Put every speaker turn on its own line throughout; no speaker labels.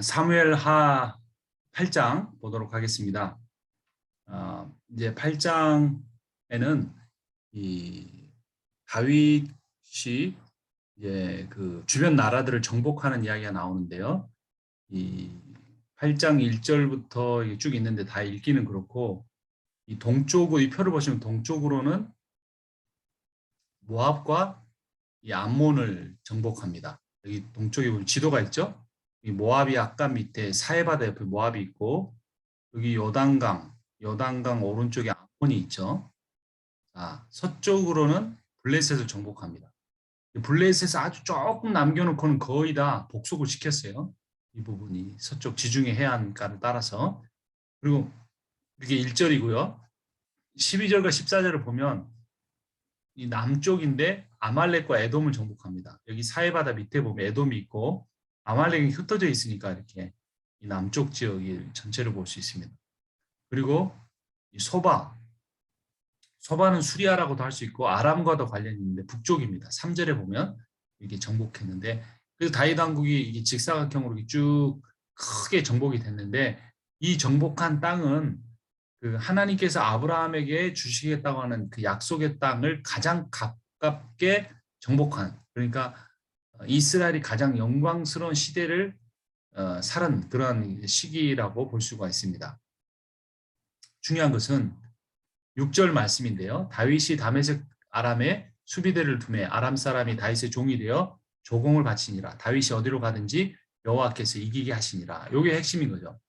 사무엘하 8장 보도록 하겠습니다. 이제 8장에는 이 다윗이 이제 그 주변 나라들을 정복하는 이야기가 나오는데요. 이 8장 1절부터 쭉 있는데 다 읽기는 그렇고, 이 동쪽으로, 이 표를 보시면 동쪽으로는 모압과 이 암몬을 정복합니다. 여기 동쪽에 보면 지도가 있죠. 이 모압이 약간 밑에 사해바다 옆에 모압이 있고, 여기 요단강 오른쪽에 암몬이 있죠. 서쪽으로는 블레셋을 정복합니다. 블레셋에서 아주 조금 남겨놓고는 거의 다 복속을 시켰어요. 이 부분이 서쪽 지중해 해안가를 따라서. 그리고 이게 1절이고요. 12절과 14절을 보면 이 남쪽인데 아말렉과 에돔을 정복합니다. 여기 사해바다 밑에 보면 에돔이 있고 아말렉이 흩어져 있으니까 이렇게 이 남쪽 지역을 전체를 볼 수 있습니다. 그리고 이 소바는 수리아라고도 할 수 있고 아람과도 관련이 있는데 북쪽입니다. 3절에 보면 이렇게 정복했는데, 그래서 다윗 왕국이 이게 직사각형으로 쭉 크게 정복이 됐는데, 이 정복한 땅은 그 하나님께서 아브라함에게 주시겠다고 하는 그 약속의 땅을 가장 가깝게 정복한, 그러니까 이스라엘이 가장 영광스러운 시대를 살은 그런 시기라고 볼 수가 있습니다. 중요한 것은 6절 말씀인데요. 다윗이 다메섹 아람에 수비대를 두매 아람 사람이 다윗의 종이 되어 조공을 바치니라. 다윗이 어디로 가든지 여호와께서 이기게 하시니라. 이게 핵심인 거죠.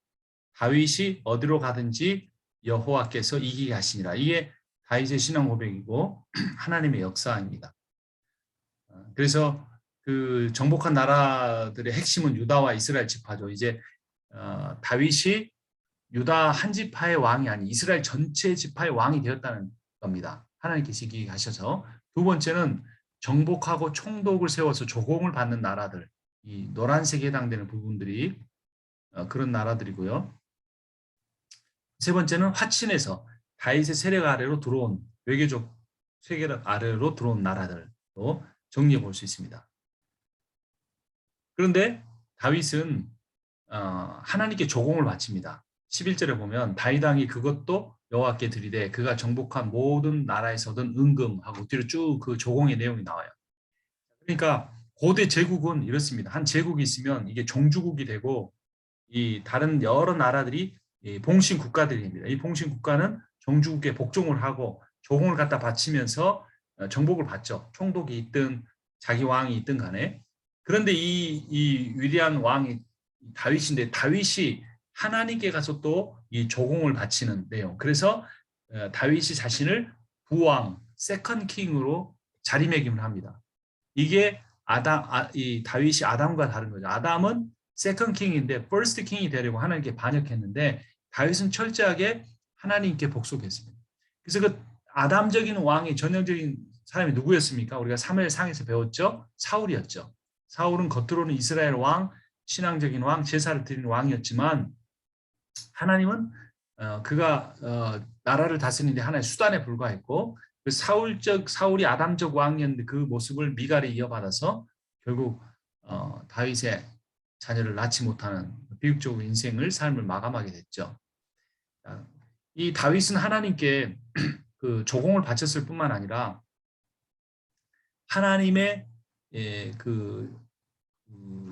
다윗이 어디로 가든지 여호와께서 이기게 하시니라. 이게 다윗의 신앙 고백이고 하나님의 역사입니다. 그래서 그 정복한 나라들의 핵심은 유다와 이스라엘 지파죠. 이제 다윗이 유다 한 지파의 왕이 아닌 이스라엘 전체 지파의 왕이 되었다는 겁니다. 하나님께서 이기게 하셔서. 두 번째는 정복하고 총독을 세워서 조공을 받는 나라들, 이 노란색에 해당되는 부분들이 그런 나라들이고요. 세 번째는 화친에서 다윗의 세력 아래로 들어온 외교적 세력 아래로 들어온 나라들로 정리해 볼 수 있습니다. 그런데 다윗은 하나님께 조공을 바칩니다. 11절에 보면 다윗 왕이 그것도 여호와께 드리되 그가 정복한 모든 나라에서 얻은 은금하고 뒤로 쭉 그 조공의 내용이 나와요. 그러니까 고대 제국은 이렇습니다. 한 제국이 있으면 이게 종주국이 되고 이 다른 여러 나라들이 봉신 국가들이 됩니다. 이 봉신 국가는 종주국에 복종을 하고 조공을 갖다 바치면서 정복을 받죠. 총독이 있든 자기 왕이 있든 간에. 그런데 이 위대한 왕이 다윗인데, 다윗이 하나님께 가서 또 이 조공을 바치는 내용. 그래서 다윗이 자신을 부왕, 세컨 킹으로 자리매김을 합니다. 이게 이 다윗이 아담과 다른 거죠. 아담은 세컨 킹인데 퍼스트 킹이 되려고 하나님께 반역했는데, 다윗은 철저하게 하나님께 복속했습니다. 그래서 그 아담적인 왕의 전형적인 사람이 누구였습니까? 우리가 사무엘상에서 배웠죠. 사울이었죠. 사울은 겉으로는 이스라엘 왕, 신앙적인 왕, 제사를 드리는 왕이었지만 하나님은 그가 나라를 다스리는데 하나의 수단에 불과했고, 그 사울이 아담적 왕이었는데 그 모습을 미갈이 이어받아서 결국 다윗의 자녀를 낳지 못하는 비극적인 삶을 마감하게 됐죠. 이 다윗은 하나님께 그 조공을 바쳤을 뿐만 아니라 하나님의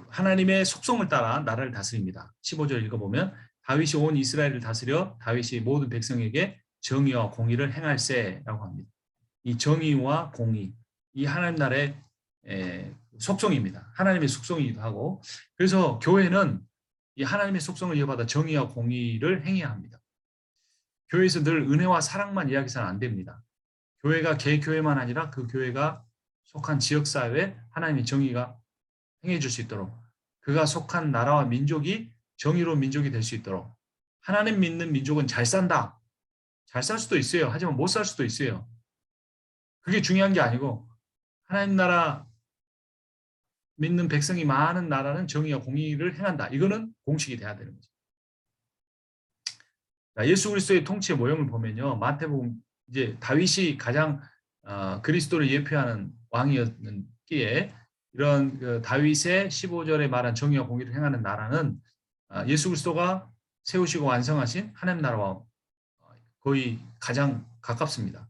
하나님의 속성을 따라 나라를 다스립니다. 15절 읽어보면 다윗이 온 이스라엘을 다스려 다윗이 모든 백성에게 정의와 공의를 행할세라고 합니다. 이 정의와 공의, 이 하나님 나라의 속성입니다. 하나님의 속성이기도 하고, 그래서 교회는 이 하나님의 속성을 이어받아 정의와 공의를 행해야 합니다. 교회에서 늘 은혜와 사랑만 이야기해서는 안 됩니다. 교회가 개교회만 아니라 그 교회가 속한 지역사회에 하나님의 정의가 행해줄 수 있도록, 그가 속한 나라와 민족이 정의로운 민족이 될 수 있도록. 하나님 믿는 민족은 잘 산다. 잘 살 수도 있어요. 하지만 못 살 수도 있어요. 그게 중요한 게 아니고, 하나님 나라 믿는 백성이 많은 나라는 정의와 공의를 행한다. 이거는 공식이 돼야 되는 거죠. 예수 그리스도의 통치의 모형을 보면요, 마태복음 이제 다윗이 가장 그리스도를 예표하는 왕이었기에 이런 다윗의 15절에 말한 정의와 공의를 행하는 나라는 예수 그리스도가 세우시고 완성하신 하나님 나라와 거의 가장 가깝습니다.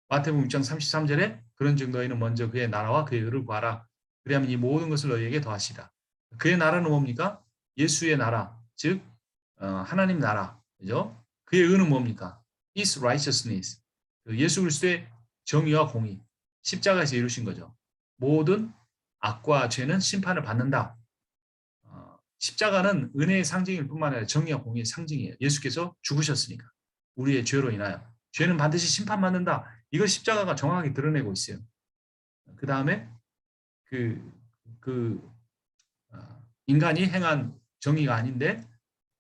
마태복음 6장 33절에 그런즉 너희는 먼저 그의 나라와 그의 의를 구하라. 그리하면 이 모든 것을 너희에게 더하시라. 그의 나라는 뭡니까? 예수의 나라, 즉 하나님 나라, 그죠? 그의 의는 뭡니까? His righteousness. 예수 그리스도의 정의와 공의, 십자가에서 이루신 거죠. 모든 악과 죄는 심판을 받는다. 십자가는 은혜의 상징일 뿐만 아니라 정의와 공의의 상징이에요. 예수께서 죽으셨으니까. 우리의 죄로 인하여. 죄는 반드시 심판받는다. 이걸 십자가가 정확하게 드러내고 있어요. 그 다음에 그 인간이 행한 정의가 아닌데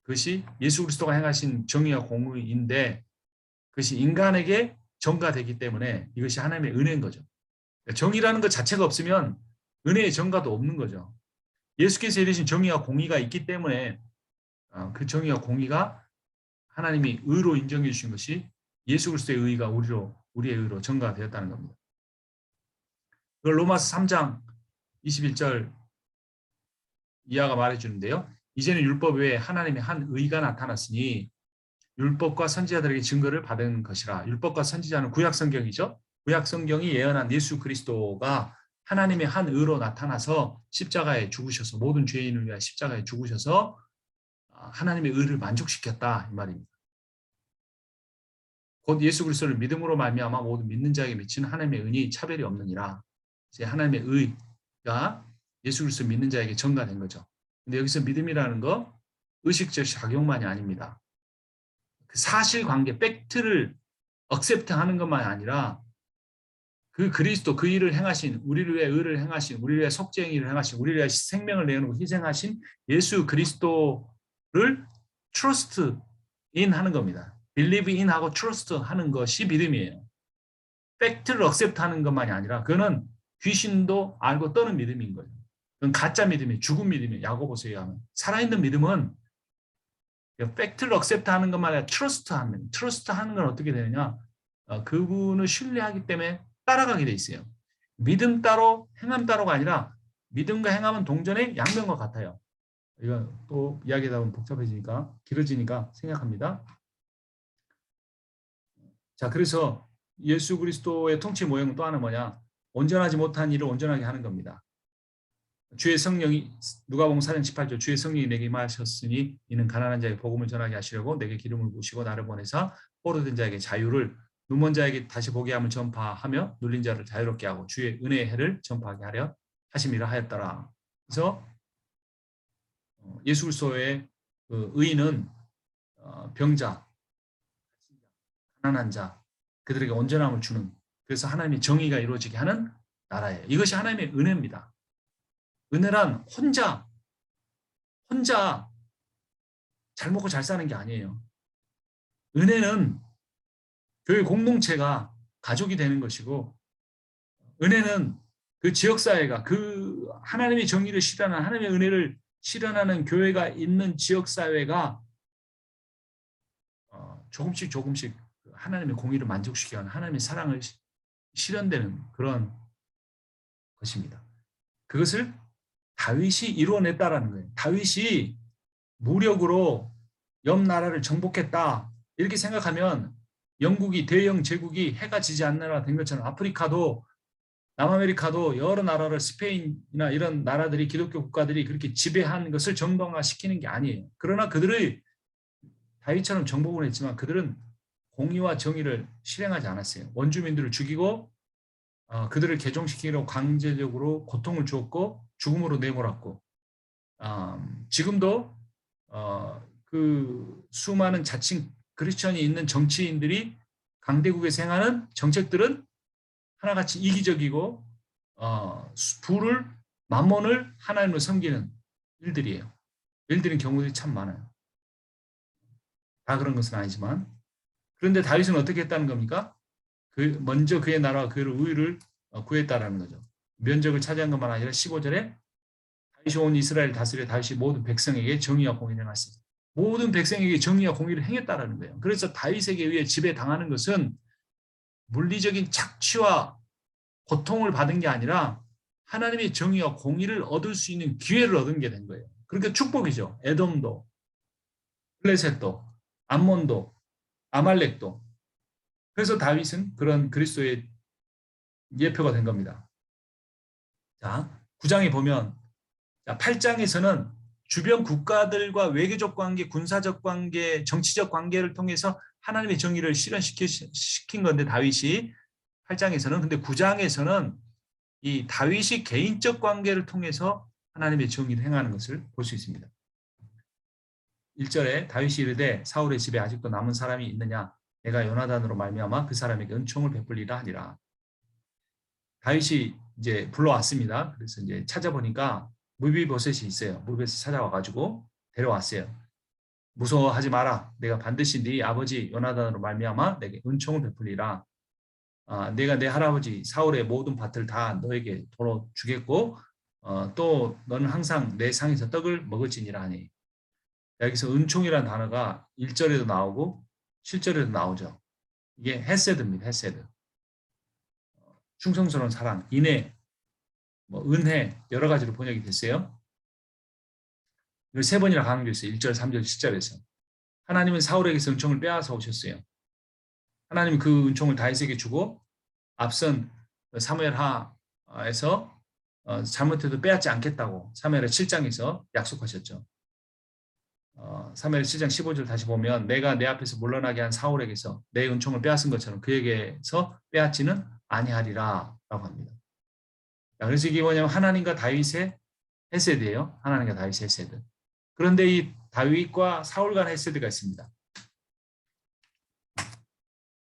그것이 예수 그리스도가 행하신 정의와 공의인데 그것이 인간에게 전가되기 때문에 이것이 하나님의 은혜인 거죠. 정의라는 것 자체가 없으면 은혜의 전가도 없는 거죠. 예수께서 이루신 정의와 공의가 있기 때문에 그 정의와 공의가 하나님이 의로 인정해 주신 것이 예수 그리스도의 의가 우리의 의로 전가되었다는 겁니다. 그걸 로마서 3장 21절 이하가 말해주는데요. 이제는 율법 외에 하나님의 한 의가 나타났으니 율법과 선지자들에게 증거를 받은 것이라. 율법과 선지자는 구약 성경이죠. 구약 성경이 예언한 예수 그리스도가 하나님의 한 의로 나타나서 십자가에 죽으셔서 모든 죄인을 위하여 십자가에 죽으셔서 하나님의 의를 만족시켰다 이 말입니다. 곧 예수 그리스도를 믿음으로 말미암아 모든 믿는 자에게 미치는 하나님의 은이 차별이 없느니라. 이제 하나님의 의가 예수 그리스도 믿는 자에게 전가된 거죠. 근데 여기서 믿음이라는 거 의식적 작용만이 아닙니다. 그 사실관계, 팩트를 억셉트하는 것만이 아니라 그 그리스도 그 일을 행하신 우리를 위해 의를 행하신 우리를 위해 속죄행위를 행하신 우리를 위해 생명을 내놓고 희생하신 예수 그리스도를 trust in 하는 겁니다. believe in 하고 trust 하는 것이 믿음이에요. 팩트를 억셉트 하는 것만이 아니라 그거는 귀신도 알고 떠는 믿음인 거예요. 그건 가짜 믿음이에요. 죽은 믿음이에요. 야고보서에 의하면. 살아있는 믿음은 팩트를 억셉트 하는 것만 아니라 트러스트 하는 건 어떻게 되느냐? 그분을 신뢰하기 때문에 따라가게 돼 있어요. 믿음 따로 행함 따로가 아니라 믿음과 행함은 동전의 양면과 같아요. 이거 또 이야기하다 보면 복잡해지니까 길어지니까 생략합니다. 자, 그래서 예수 그리스도의 통치 모형은 또 하나 뭐냐? 온전하지 못한 일을 온전하게 하는 겁니다. 주의 성령이 누가복음 4장 18절 주의 성령이 내게 임하셨으니 이는 가난한 자에게 복음을 전하게 하시려고 내게 기름을 부으시고 나를 보내사 포로된 자에게 자유를 눈먼 자에게 다시 보게 함을 전파하며 눌린 자를 자유롭게 하고 주의 은혜의 해를 전파하게 하려 하심이라 하였더라. 그래서 예수 그리스도의 그 의인은 병자, 가난한 자 그들에게 온전함을 주는 그래서 하나님의 정의가 이루어지게 하는 나라예요. 이것이 하나님의 은혜입니다. 은혜란 혼자 잘 먹고 잘 사는 게 아니에요. 은혜는 교회 공동체가 가족이 되는 것이고 은혜는 그 지역사회가 그 하나님의 정의를 실현하는 하나님의 은혜를 실현하는 교회가 있는 지역사회가 조금씩 하나님의 공의를 만족시키게 하는 하나님의 사랑을 실현되는 그런 것입니다. 그것을 다윗이 이루어냈다라는 거예요. 다윗이 무력으로 옆 나라를 정복했다. 이렇게 생각하면 영국이 대영 제국이 해가 지지 않느라 된 것처럼 아프리카도 남아메리카도 여러 나라를 스페인이나 이런 나라들이 기독교 국가들이 그렇게 지배한 것을 정당화시키는 게 아니에요. 그러나 그들의 다윗처럼 정복을 했지만 그들은 공의와 정의를 실행하지 않았어요. 원주민들을 죽이고 그들을 개종시키려고 강제적으로 고통을 주었고 죽음으로 내몰았고 지금도 그 수많은 자칭 크리스천이 있는 정치인들이 강대국에서 행하는 정책들은 하나같이 이기적이고 부를 만몬을 하나님으로 섬기는 일들이에요. 일들인 경우들이 참 많아요. 다 그런 것은 아니지만 그런데 다윗은 어떻게 했다는 겁니까? 먼저 그의 나라와 그의 의를 구했다라는 거죠. 면적을 차지한 것만 아니라 15절에 다윗이 온 이스라엘 다스려 다윗이 모든 백성에게 정의와 공의를 행했습니다. 모든 백성에게 정의와 공의를 행했다라는 거예요. 그래서 다윗에게 의해 지배당하는 것은 물리적인 착취와 고통을 받은 게 아니라 하나님의 정의와 공의를 얻을 수 있는 기회를 얻은 게 된 거예요. 그러니까 축복이죠. 에돔도 블레셋도, 암몬도, 아말렉도. 그래서 다윗은 그런 그리스도의 예표가 된 겁니다. 자, 9장에 보면 8장에서는 주변 국가들과 외교적 관계, 군사적 관계, 정치적 관계를 통해서 하나님의 정의를 실현시킨 건데 다윗이 8장에서는 근데 9장에서는 이 다윗이 개인적 관계를 통해서 하나님의 정의를 행하는 것을 볼 수 있습니다. 1절에 다윗이 이르되 사울의 집에 아직도 남은 사람이 있느냐 내가 요나단으로 말미암아 그 사람에게 은총을 베풀리라 하니라. 다윗이 이제 불러왔습니다. 그래서 이제 찾아보니까 무비보셋이 있어요. 무비보셋이 찾아와가지고 데려왔어요. 무서워하지 마라. 내가 반드시 네 아버지 요나단으로 말미암아 내게 은총을 베풀리라. 내가 내 할아버지 사울의 모든 밭을 다 너에게 도로 주겠고 또 너는 항상 내 상에서 떡을 먹을지니라 하니. 여기서 은총이라는 단어가 1절에도 나오고 7절에도 나오죠. 이게 헤세드입니다. 헤세드. 충성스러운 사랑, 인애, 은혜 여러 가지로 번역이 됐어요. 이걸 3번이나 강조했어요. 1절, 3절, 7절에서. 하나님은 사울에게서 은총을 빼앗아 오셨어요. 하나님은 그 은총을 다윗에게 주고 앞선 사무엘하에서 잘못해도 빼앗지 않겠다고 사무엘하 7장에서 약속하셨죠. 사무엘 7장 15절 다시 보면 내가 내 앞에서 물러나게 한 사울에게서 내 은총을 빼앗은 것처럼 그에게서 빼앗지는 아니하리라 라고 합니다. 그래서 이게 뭐냐면 하나님과 다윗의 헤세드예요. 하나님과 다윗의 헤세드. 그런데 이 다윗과 사울 간의 헤세드가 있습니다.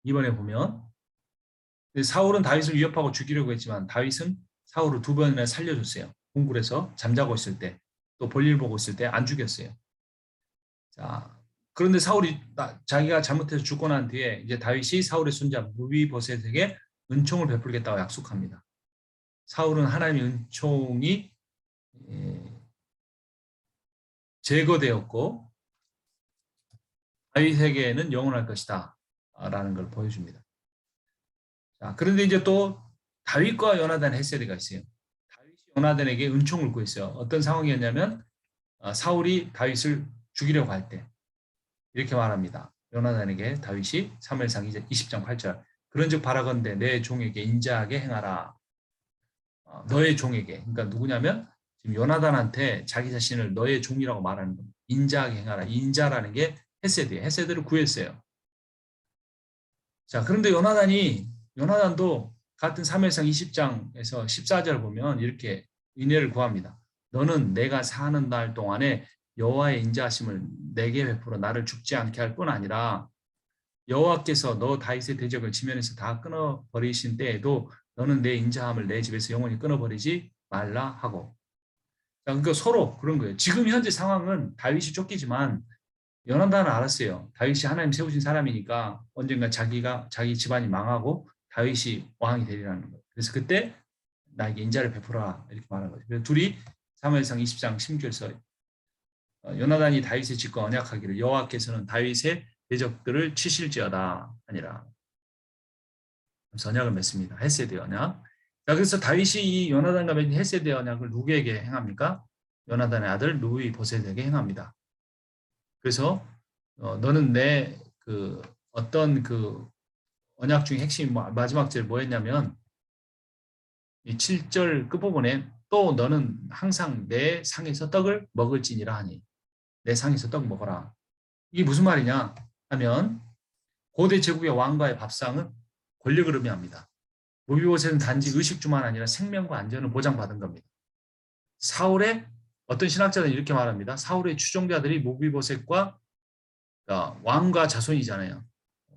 이번에 보면 사울은 다윗을 위협하고 죽이려고 했지만 다윗은 사울을 2번이나 살려줬어요. 궁굴에서 잠자고 있을 때 또 볼일 보고 있을 때 안 죽였어요. 자, 그런데 사울이 자기가 잘못해서 죽고 난 뒤에 이제 다윗이 사울의 손자 무비보셋에게 은총을 베풀겠다고 약속합니다. 사울은 하나님의 은총이 제거되었고 다윗에게는 영원할 것이다 라는 걸 보여줍니다. 자, 그런데 이제 또 다윗과 요나단의 헤세드가 있어요. 다윗이 요나단에게 은총을 구했어요. 어떤 상황이었냐면 사울이 다윗을 죽이려고 할 때 이렇게 말합니다. 요나단에게 다윗이 사무엘상 20장 8절 그런즉 바라건대 내 종에게 인자하게 행하라. 너의 종에게 그러니까 누구냐면 지금 요나단한테 자기 자신을 너의 종이라고 말하는 겁니다. 인자하게 행하라. 인자라는 게 헤세드예요. 헤세드를 구했어요. 자, 그런데 요나단도 같은 사무엘상 20장에서 14절 보면 이렇게 은혜를 구합니다. 너는 내가 사는 날 동안에 여호와의 인자하심을 내게 베풀어 나를 죽지 않게 할 뿐 아니라 여호와께서 너 다윗의 대적을 지면에서 다 끊어버리신 때에도 너는 내 인자함을 내 집에서 영원히 끊어버리지 말라 하고. 자, 그러니까 서로 그런 거예요. 지금 현재 상황은 다윗이 쫓기지만 요나단은 알았어요. 다윗이 하나님 세우신 사람이니까 언젠가 자기 집안이 망하고 다윗이 왕이 되리라는 거예요. 그래서 그때 나에게 인자를 베풀어라 이렇게 말한 거죠. 그래서 둘이 사무엘상 20장 16절에서 요나단이 다윗의 집과 언약하기를 여호와께서는 다윗의 대적들을 치실지어다 하니라. 그래서 언약을 맺습니다. 헤세드 언약. 자, 그래서 다윗이 이 요나단과 맺은 헤세드 언약을 누구에게 행합니까? 요나단의 아들 무비보셋에게 행합니다. 그래서 너는 내 어떤 언약 중에 핵심 마지막 절 뭐였냐면 이 7절 끝부분에 또 너는 항상 내 상에서 떡을 먹을지니라 하니 내 상에서 떡 먹어라. 이게 무슨 말이냐 하면 고대 제국의 왕과의 밥상은 권력을 의미합니다. 무비보셋은 단지 의식주만 아니라 생명과 안전을 보장받은 겁니다. 사울의 어떤 신학자들은 이렇게 말합니다. 사울의 추종자들이 무비보셋과 왕과 자손이잖아요.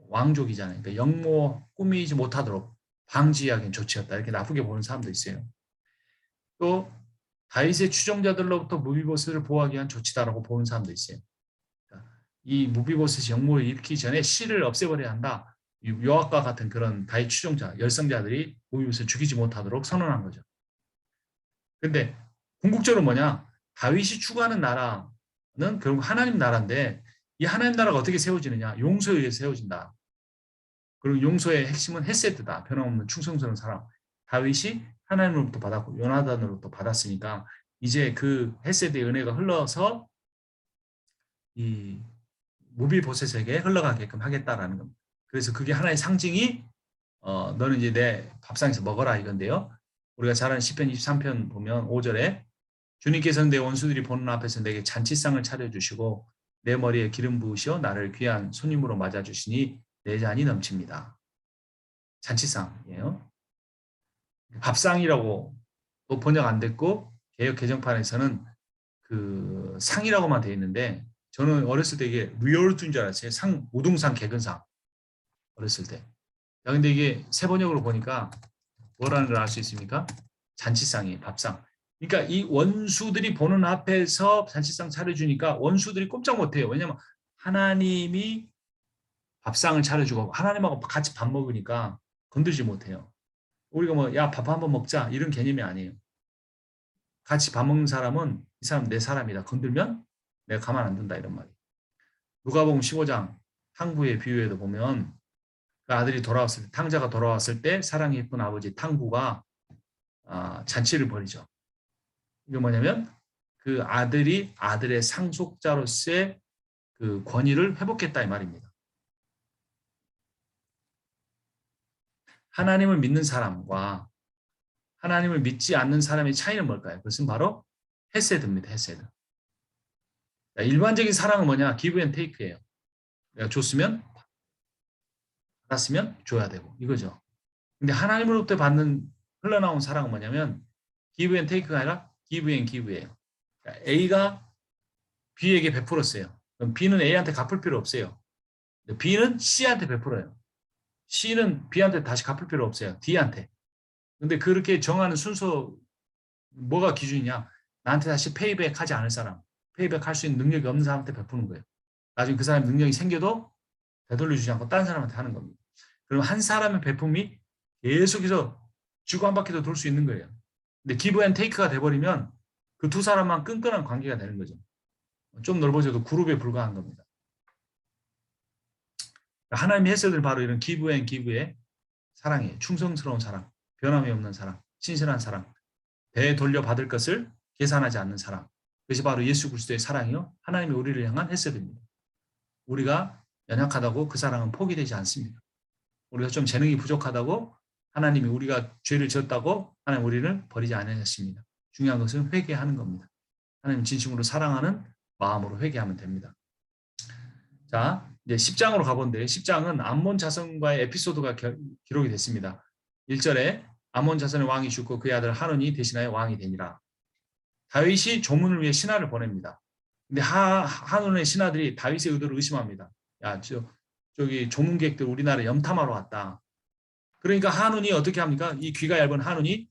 왕족이잖아요. 그러니까 영모 꾸미지 못하도록 방지하기엔 조치였다. 이렇게 나쁘게 보는 사람도 있어요. 또 다윗의 추종자들로부터 무비보셋을 보호하기 위한 조치다라고 보는 사람도 있어요. 이 무비보셋이 영모를 일으키기 전에 씨를 없애버려야 한다. 요압과 같은 그런 다윗 추종자, 열성자들이 무비보셋을 죽이지 못하도록 선언한 거죠. 근데 궁극적으로 뭐냐? 다윗이 추구하는 나라는 결국 하나님 나라인데 이 하나님 나라가 어떻게 세워지느냐? 용서에 의해서 세워진다. 그리고 용서의 핵심은 헤세드다. 변함없는 충성스러운 사람. 다윗이 하나님으로부터 받았고 요나단으로부터 받았으니까 이제 그 헤세드의 은혜가 흘러서 이 무비보셋에게 흘러가게끔 하겠다라는 겁니다. 그래서 그게 하나의 상징이 너는 이제 내 밥상에서 먹어라 이건데요. 우리가 잘 아는 시편 23편 보면 5절에 주님께서는 내 원수들이 보는 앞에서 내게 잔치상을 차려주시고 내 머리에 기름 부으시어 나를 귀한 손님으로 맞아주시니 내 잔이 넘칩니다. 잔치상이에요. 밥상이라고 또 번역 안 됐고 개역 개정판에서는 그 상이라고만 되어 있는데 저는 어렸을 때 이게 리얼트인 줄 알았어요. 상, 우등상, 개근상. 어렸을 때. 야, 근데 이게 새 번역으로 보니까 뭐라는 걸 알 수 있습니까? 잔치상이에요. 밥상. 그러니까 이 원수들이 보는 앞에서 잔치상 차려주니까 원수들이 꼼짝 못해요. 왜냐하면 하나님이 밥상을 차려주고 하나님하고 같이 밥 먹으니까 건들지 못해요. 우리가 뭐 야 밥 한번 먹자 이런 개념이 아니에요. 같이 밥 먹는 사람은 이 사람 내 사람이다. 건들면 내가 가만 안 둔다 이런 말이에요. 누가복음 15장 탕부의 비유에도 보면 그 아들이 돌아왔을 때 탕자가 돌아왔을 때 사랑이 예쁜 아버지 탕부가 잔치를 벌이죠. 이게 뭐냐면 그 아들이 아들의 상속자로서의 그 권위를 회복했다 이 말입니다. 하나님을 믿는 사람과 하나님을 믿지 않는 사람의 차이는 뭘까요? 그것은 바로 헤세드입니다. 헤세드. 일반적인 사랑은 뭐냐? 기브 앤 테이크예요. 내가 줬으면 받았으면 줘야 되고 이거죠. 근데 하나님으로부터 받는 흘러나온 사랑은 뭐냐면 기브 앤 테이크가 아니라 기브 앤 기브예요. A가 B에게 베풀었어요. 그럼 B는 A한테 갚을 필요 없어요. B는 C한테 베풀어요. C는 B한테 다시 갚을 필요 없어요. D한테. 근데 그렇게 정하는 순서 뭐가 기준이냐? 나한테 다시 페이백 하지 않을 사람, 페이백 할 수 있는 능력이 없는 사람한테 베푸는 거예요. 나중에 그 사람 능력이 생겨도 되돌려주지 않고 다른 사람한테 하는 겁니다. 그럼 한 사람의 베품이 계속해서 주고 한 바퀴도 돌 수 있는 거예요. 근데 기브 앤 테이크가 돼버리면 그 두 사람만 끈끈한 관계가 되는 거죠. 좀 넓어져도 그룹에 불과한 겁니다. 하나님의 해석은 바로 이런 기브 앤 기브의 사랑이에요. 충성스러운 사랑, 변함이 없는 사랑, 신실한 사랑, 되돌려 받을 것을 계산하지 않는 사랑. 그것이 바로 예수 그리스도의 사랑이요. 하나님이 우리를 향한 해석입니다. 우리가 연약하다고 그 사랑은 포기되지 않습니다. 우리가 좀 재능이 부족하다고 하나님이 우리가 죄를 지었다고 하나님 우리를 버리지 않으셨습니다. 중요한 것은 회개하는 겁니다. 하나님 진심으로 사랑하는 마음으로 회개하면 됩니다. 자, 이제 10장으로 가본데 10장은 암몬 자손과의 에피소드가 기록이 됐습니다. 1절에 암몬 자손의 왕이 죽고 그의 아들 한온이 대신하여 왕이 되니라. 다윗이 조문을 위해 신하를 보냅니다. 근데 한온의 신하들이 다윗의 의도를 의심합니다. 야, 저기 조문객들 우리나라 염탐하러 왔다. 그러니까 한온이 어떻게 합니까? 이 귀가 얇은 한온이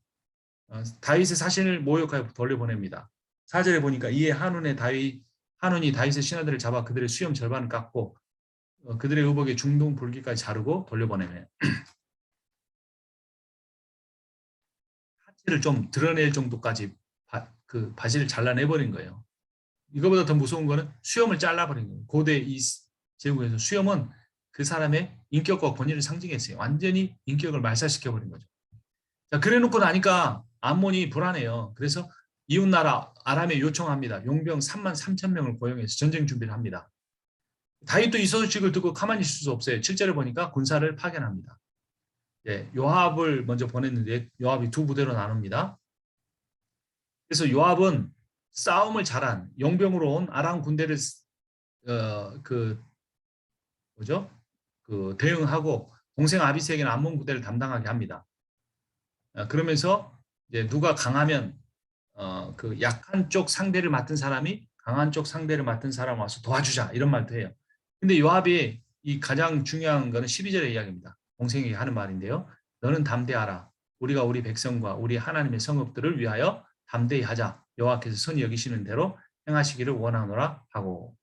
다윗의 사신을 모욕하여 돌려보냅니다. 4절에 보니까 이에 한온이 다윗의 신하들을 잡아 그들의 수염 절반을 깎고 그들의 의복의 중동 붉기까지 자르고 돌려보내며 하체를 좀 드러낼 정도까지 그 바지를 잘라내버린 거예요. 이거보다 더 무서운 거는 수염을 잘라버린 거예요. 고대 이 제국에서 수염은 그 사람의 인격과 권위를 상징했어요. 완전히 인격을 말살시켜버린 거죠. 자, 그래놓고 나니까 암몬이 불안해요. 그래서 이웃나라 아람에 요청합니다. 용병 33,000명을 고용해서 전쟁 준비를 합니다. 다윗도 이 소식을 듣고 가만히 있을 수 없어요. 7절을 보니까 군사를 파견합니다. 예, 요압을 먼저 보냈는데 요압이 두 부대로 나눕니다. 그래서 요압은 싸움을 잘한 용병으로 온 아람 군대를 대응하고 동생 아비스에게는 암몬 부대를 담당하게 합니다. 그러면서 이제 누가 강하면 그 약한 쪽 상대를 맡은 사람이 강한 쪽 상대를 맡은 사람 와서 도와주자 이런 말도 해요. 근데 요압이 이 가장 중요한 거는 12절의 이야기입니다. 동생에게 하는 말인데요. 너는 담대하라. 우리가 우리 백성과 우리 하나님의 성읍들을 위하여 담대히 하자. 여호와께서 선히 여기시는 대로 행하시기를 원하노라 하고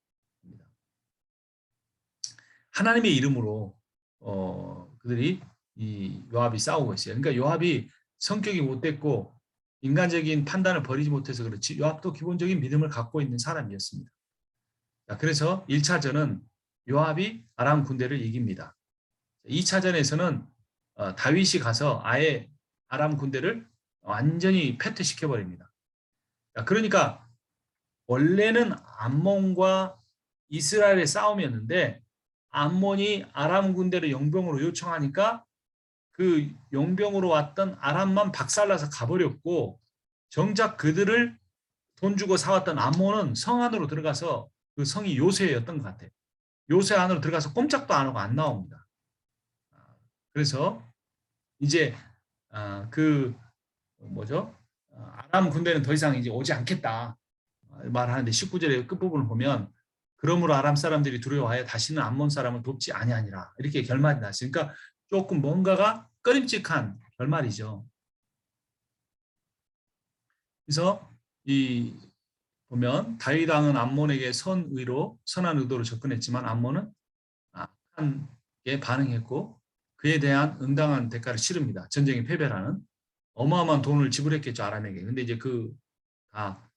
하나님의 이름으로 그들이 이 요압이 싸우고 있어요. 그러니까 요압이 성격이 못됐고 인간적인 판단을 버리지 못해서 그렇지 요압도 기본적인 믿음을 갖고 있는 사람이었습니다. 자, 그래서 1차전은 요압이 아람 군대를 이깁니다. 2차전에서는 다윗이 가서 아예 아람 군대를 완전히 패퇴시켜버립니다. 자, 그러니까 원래는 암몬과 이스라엘의 싸움이었는데 암몬이 아람 군대를 용병으로 요청하니까 그 용병으로 왔던 아람만 박살나서 가버렸고 정작 그들을 돈 주고 사왔던 암몬은 성 안으로 들어가서 그 성이 요새였던 것 같아요. 요새 안으로 들어가서 꼼짝도 안 하고 안 나옵니다. 그래서 이제 그 뭐죠? 아람 군대는 더 이상 이제 오지 않겠다 말하는데 19절의 끝부분을 보면 그러므로 아람 사람들이 두려워하여 다시는 암몬 사람을 돕지 아니하니라 이렇게 결말이 났어요. 그러니까 조금 뭔가가 꺼림칙한 결말이죠. 그래서 이 보면 다윗 왕은 암몬에게 선한 의도로 접근했지만 암몬은 악하게 반응했고 그에 대한 응당한 대가를 치릅니다. 전쟁의 패배라는 어마어마한 돈을 지불했겠죠 아람에게. 근데 이제 그 다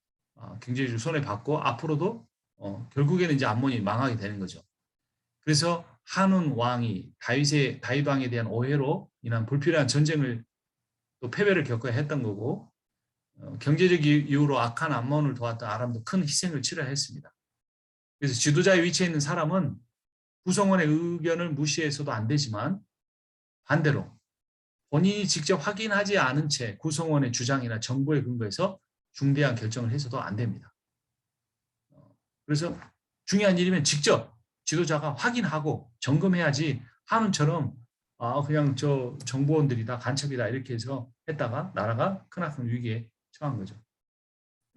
경제적으로 손해 받고 앞으로도 결국에는 이제 암몬이 망하게 되는 거죠. 그래서 한운 왕이 다윗 왕에 대한 오해로 인한 불필요한 전쟁을 또 패배를 겪어야 했던 거고 경제적 이유로 악한 암몬을 도왔던 아람도 큰 희생을 치러야 했습니다. 그래서 지도자의 위치에 있는 사람은 구성원의 의견을 무시해서도 안 되지만 반대로 본인이 직접 확인하지 않은 채 구성원의 주장이나 정보에 근거해서 중대한 결정을 해서도 안 됩니다. 그래서 중요한 일이면 직접 지도자가 확인하고 점검해야지 한운처럼 그냥 저 정보원들이다 간첩이다 이렇게 해서 했다가 나라가 크나큰 위기에 처한 거죠.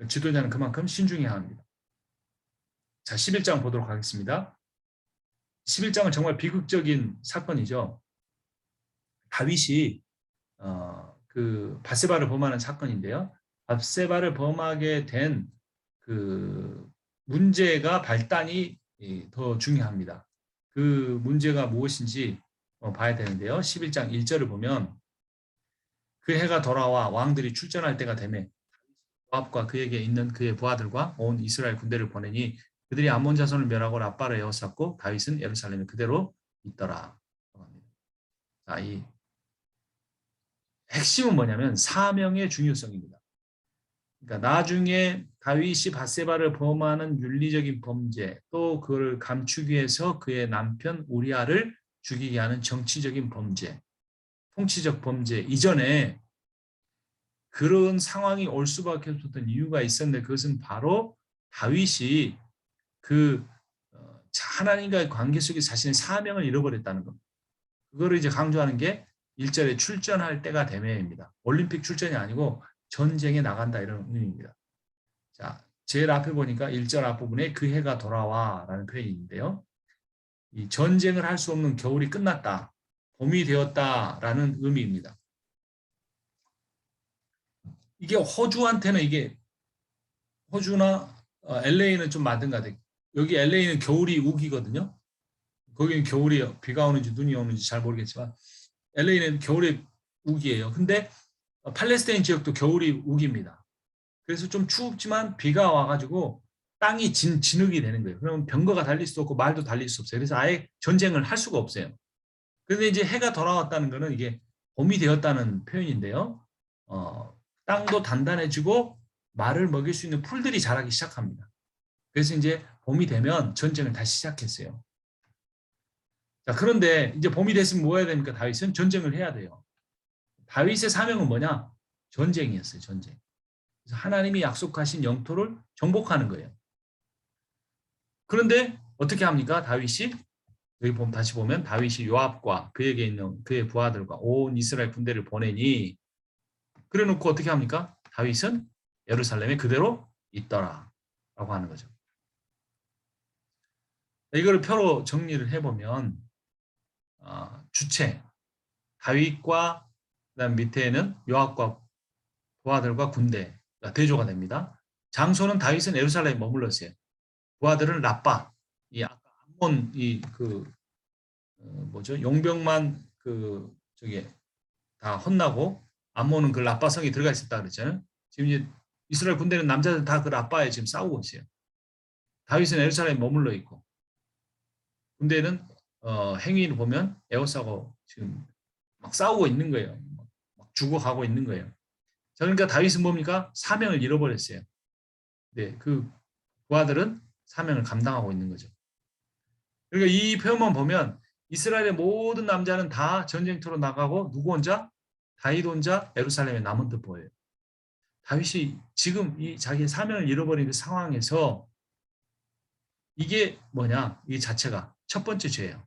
지도자는 그만큼 신중해야 합니다. 자, 11장 보도록 하겠습니다. 11장은 정말 비극적인 사건이죠. 다윗이 그 밧세바를 범하는 사건인데요. 밧세바를 범하게 된 그 문제가 발단이 더 중요합니다. 그 문제가 무엇인지 봐야 되는데요. 11장 1절을 보면 그 해가 돌아와 왕들이 출전할 때가 되매 요압과 그에게 있는 그의 부하들과 온 이스라엘 군대를 보내니 그들이 암몬 자손을 멸하고 라빠를 에워쌌고 다윗은 예루살렘에 그대로 있더라. 자, 이 핵심은 뭐냐면 사명의 중요성입니다. 그러니까 나중에 다윗이 밧세바를 범하는 윤리적인 범죄 또 그걸 감추기 위해서 그의 남편 우리아를 죽이게 하는 정치적인 범죄, 통치적 범죄 이전에 그런 상황이 올 수밖에 없었던 이유가 있었는데 그것은 바로 다윗이 그 하나님과의 관계 속에 자신의 사명을 잃어버렸다는 겁니다. 그거를 이제 강조하는 게 1절에 출전할 때가 되매입니다. 올림픽 출전이 아니고 전쟁에 나간다 이런 의미입니다. 자, 제일 앞에 보니까 1절 앞부분에 그 해가 돌아와 라는 표현이 있는데요. 이 전쟁을 할 수 없는 겨울이 끝났다. 봄이 되었다라는 의미입니다. 이게 호주한테는 이게 호주나 LA는 좀 맞은 것 같아요. 여기 LA는 겨울이 우기거든요. 거기는 겨울이 비가 오는지 눈이 오는지 잘 모르겠지만 LA는 겨울에 우기예요. 근데 팔레스타인 지역도 겨울이 우기입니다. 그래서 좀 추웠지만 비가 와가지고 땅이 진흙이 되는 거예요. 그러면 병거가 달릴 수 없고 말도 달릴 수 없어요. 그래서 아예 전쟁을 할 수가 없어요. 그런데 이제 해가 돌아왔다는 것은 이게 봄이 되었다는 표현인데요. 땅도 단단해지고 말을 먹일 수 있는 풀들이 자라기 시작합니다. 그래서 이제 봄이 되면 전쟁을 다시 시작했어요. 자, 그런데 이제 봄이 됐으면 뭐 해야 됩니까? 다윗은 전쟁을 해야 돼요. 다윗의 사명은 뭐냐? 전쟁이었어요. 전쟁. 그래서 하나님이 약속하신 영토를 정복하는 거예요. 그런데 어떻게 합니까? 다윗이 여기 보면 다시 보면 다윗이 요압과 그에게 있는 그의 부하들과 온 이스라엘 군대를 보내니 그래놓고 어떻게 합니까? 다윗은 예루살렘에 그대로 있더라 라고 하는 거죠. 이거를 표로 정리를 해보면 주체 다윗과 그다음 밑에는 요압과 부하들과 군대가 대조가 됩니다. 장소는 다윗은 예루살렘에 머물렀어요. 부하들은 라빠 이 아까 암몬 이그 뭐죠 용병만 그 저기 다 혼나고 암몬은 그 라빠성에 들어가 있었다 그랬잖아요. 지금 이제 이스라엘 군대는 남자들 다 그 라빠에 지금 싸우고 있어요. 다윗은 예루살렘에 머물러 있고 군대는 행위를 보면 에워싸고 지금 막 싸우고 있는 거예요. 막 죽어가고 있는 거예요. 자, 그러니까 다윗은 뭡니까? 사명을 잃어버렸어요. 네, 그 부하들은 사명을 감당하고 있는 거죠. 그러니까 이 표현만 보면 이스라엘의 모든 남자는 다 전쟁터로 나가고 누구 혼자? 다윗 혼자 예루살렘에 남은 듯 보여요. 다윗이 지금 이 자기의 사명을 잃어버린 그 상황에서 이게 뭐냐? 이 자체가 첫 번째 죄예요.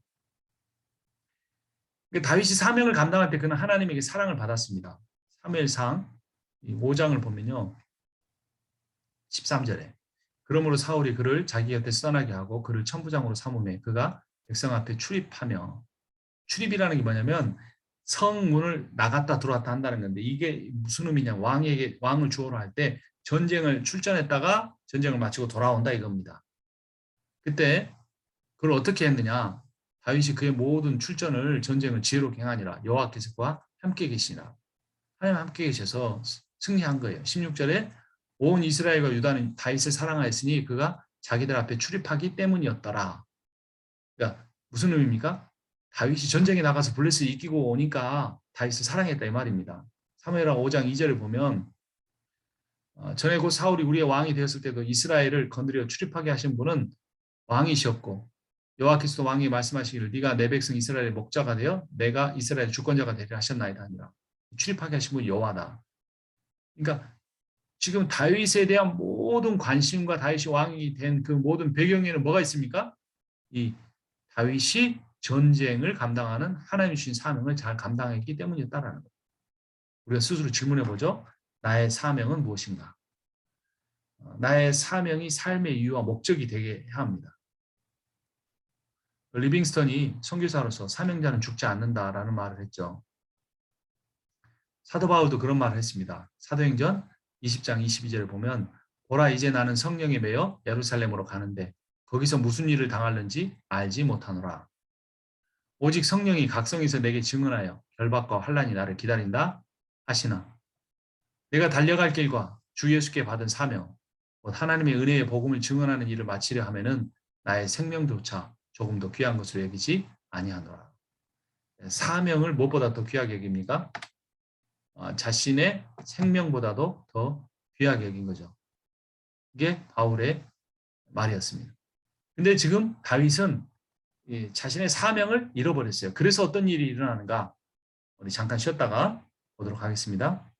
그러니까 다윗이 사명을 감당할 때 그는 하나님에게 사랑을 받았습니다. 사무엘상 5장을 보면요. 13절에 그러므로 사울이 그를 자기 곁에 떠나게 하고 그를 천부장으로 삼음에 그가 백성 앞에 출입하며 출입이라는 게 뭐냐면 성문을 나갔다 들어왔다 한다는 건데 이게 무슨 의미냐 왕을 주어로 할 때 전쟁을 출전했다가 전쟁을 마치고 돌아온다 이겁니다. 그때 그걸 어떻게 했느냐 다윗이 그의 모든 출전을 전쟁을 지혜롭게 행하니라 여호와께서 그와 함께 계시니라 하나님 함께 계셔서 승리한 거예요. 16절에 온 이스라엘과 유다는 다윗을 사랑하였으니 그가 자기들 앞에 출입하기 때문이었더라. 그러니까 무슨 의미입니까? 다윗이 전쟁에 나가서 블레셋을 이기고 오니까 다윗을 사랑했다 이 말입니다. 사무엘하 5장 2절을 보면 전에 곧 사울이 우리의 왕이 되었을 때도 이스라엘을 건드려 출입하게 하신 분은 왕이셨고 여호와께서도 왕이 말씀하시기를 네가 내 백성 이스라엘의 목자가 되어 내가 이스라엘 주권자가 되리라 하셨나이다 아니라 출입하게 하신 분이 여호와다. 그러니까 지금 다윗에 대한 모든 관심과 다윗이 왕이 된 그 모든 배경에는 뭐가 있습니까? 이 다윗이 전쟁을 감당하는 하나님이 주신 사명을 잘 감당했기 때문이었다라는 거예요. 우리가 스스로 질문해 보죠. 나의 사명은 무엇인가? 나의 사명이 삶의 이유와 목적이 되게 해야 합니다. 리빙스턴이 선교사로서 사명자는 죽지 않는다라는 말을 했죠. 사도 바울도 그런 말을 했습니다. 사도행전 20장 22절을 보면 보라 이제 나는 성령에 매여 예루살렘으로 가는데 거기서 무슨 일을 당할는지 알지 못하노라. 오직 성령이 각성에서 내게 증언하여 결박과 환난이 나를 기다린다 하시나 내가 달려갈 길과 주 예수께 받은 사명 곧 하나님의 은혜의 복음을 증언하는 일을 마치려 하면은 나의 생명조차 조금 더 귀한 것으로 여기지 아니하노라. 사명을 무엇보다 더 귀하게 여깁니까? 자신의 생명보다도 더 귀하게 여긴 거죠. 이게 바울의 말이었습니다. 근데 지금 다윗은 자신의 사명을 잃어버렸어요. 그래서 어떤 일이 일어나는가? 우리 잠깐 쉬었다가 보도록 하겠습니다.